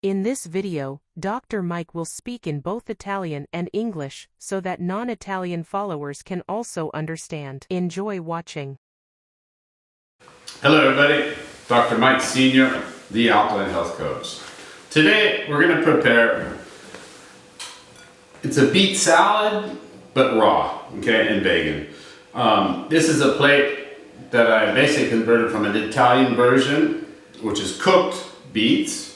In this video, Dr. Mike will speak in both Italian and English so that non-Italian followers can also understand. Enjoy watching. Hello everybody, Dr. Mike Sr., the Alkaline Health Coach. Today we're going to prepare, it's a beet salad, but raw, okay, and vegan. This is a plate that I basically converted from an Italian version, which is cooked beets.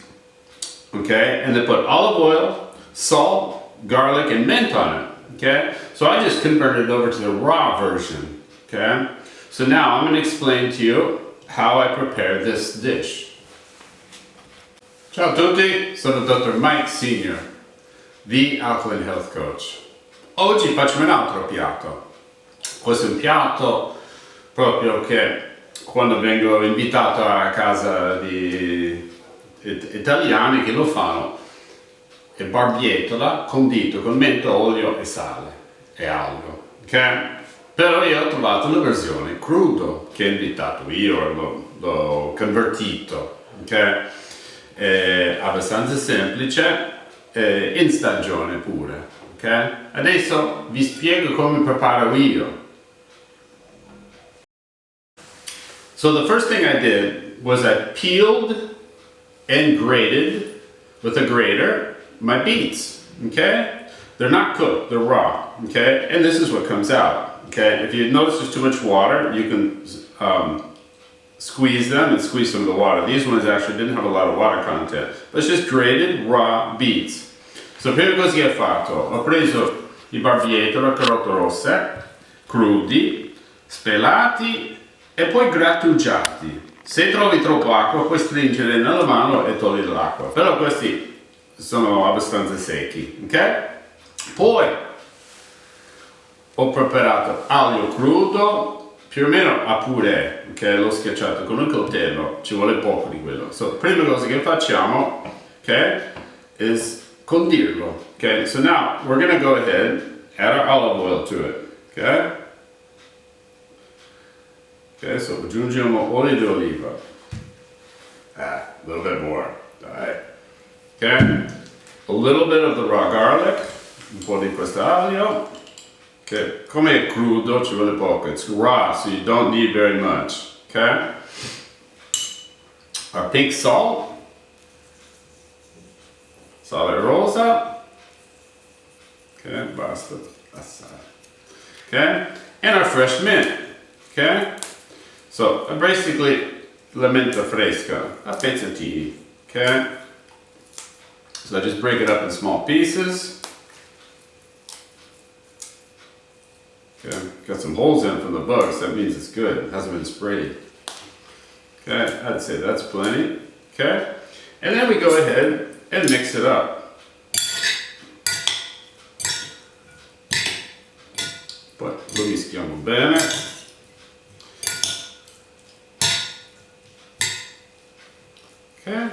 Okay, and they put olive oil, salt, garlic, and mint on it. Okay, so I just converted it over to the raw version. Okay, so now I'm going to explain to you how I prepare this dish. Ciao a tutti, sono Dottor Mike Sr., the Alkaline Health Coach. Oggi facciamo un altro piatto. Questo è un piatto proprio che quando vengo invitato a casa di italiani che lo fanno è barbabietola condito con menta, olio e sale e aglio, ok? Però io ho trovato la versione crudo che ho invitato io, l'ho convertito, ok? È abbastanza semplice, in stagione pure, ok? Adesso vi spiego come preparo io. So the first thing I did was I peeled and grated with a grater my beets, okay? They're not cooked, they're raw, okay? And this is what comes out, okay? If you notice there's too much water, you can squeeze them and squeeze some of the water. These ones actually didn't have a lot of water content, but it's just grated raw beets. So prima cosa che ho fatto, ho preso i barbabietola, carote rosse, crudi, spelati e poi grattugiati. Se trovi troppo acqua puoi stringere nella mano e togliere l'acqua, però questi sono abbastanza secchi, ok? Poi ho preparato aglio crudo, più o meno a purè, ok? L'ho schiacciato con un coltello, ci vuole poco di quello. So, prima cosa che facciamo, ok, is condirlo, ok? So now we're going to go ahead, add our olive oil to it, ok? Okay, so aggiungiamo olio di oliva. A little bit more. Alright. Okay. A little bit of the raw garlic. Un po' di questo aglio. Okay. Come è crudo ci vuole poco. It's raw, so you don't need very much. Okay. Our pink salt. Sale rosa. Okay, basta assare. Okay. And our fresh mint. Okay. So basically la menta fresca, a pezzettini, okay? So I just break it up in small pieces. Okay, got some holes in it from the bugs, that means it's good, it hasn't been sprayed. Okay, I'd say that's plenty, okay? And then we go ahead and mix it up. Poi lo mischiamo bene. Okay.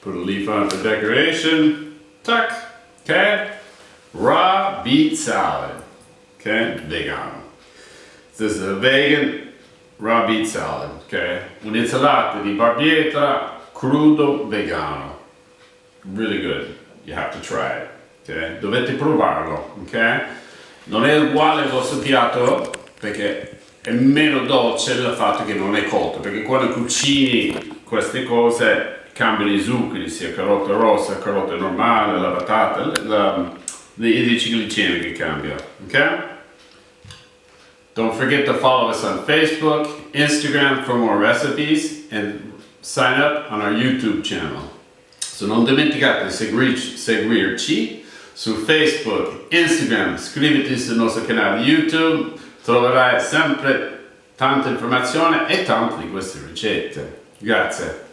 Put a leaf on for decoration. Tuck. Okay. Raw beet salad. Okay. Vegano. This is a vegan raw beet salad. Okay. Un'insalata di barbabietola crudo vegano. Really good. You have to try it. Okay. Dovete provarlo. Okay. Non è uguale al vostro piatto perché è meno dolce il fatto che non è cotto, perché quando cucini queste cose cambiano i zuccheri, sia carota rossa, carota normale, la patata, l'indice glicemico cambia, ok? Don't forget to follow us on Facebook, Instagram for more recipes, and sign up on our YouTube channel. So non dimenticate di seguirci su Facebook, Instagram, iscriviti sul nostro canale YouTube. Troverai sempre tanta informazione e tante di queste ricette. Grazie.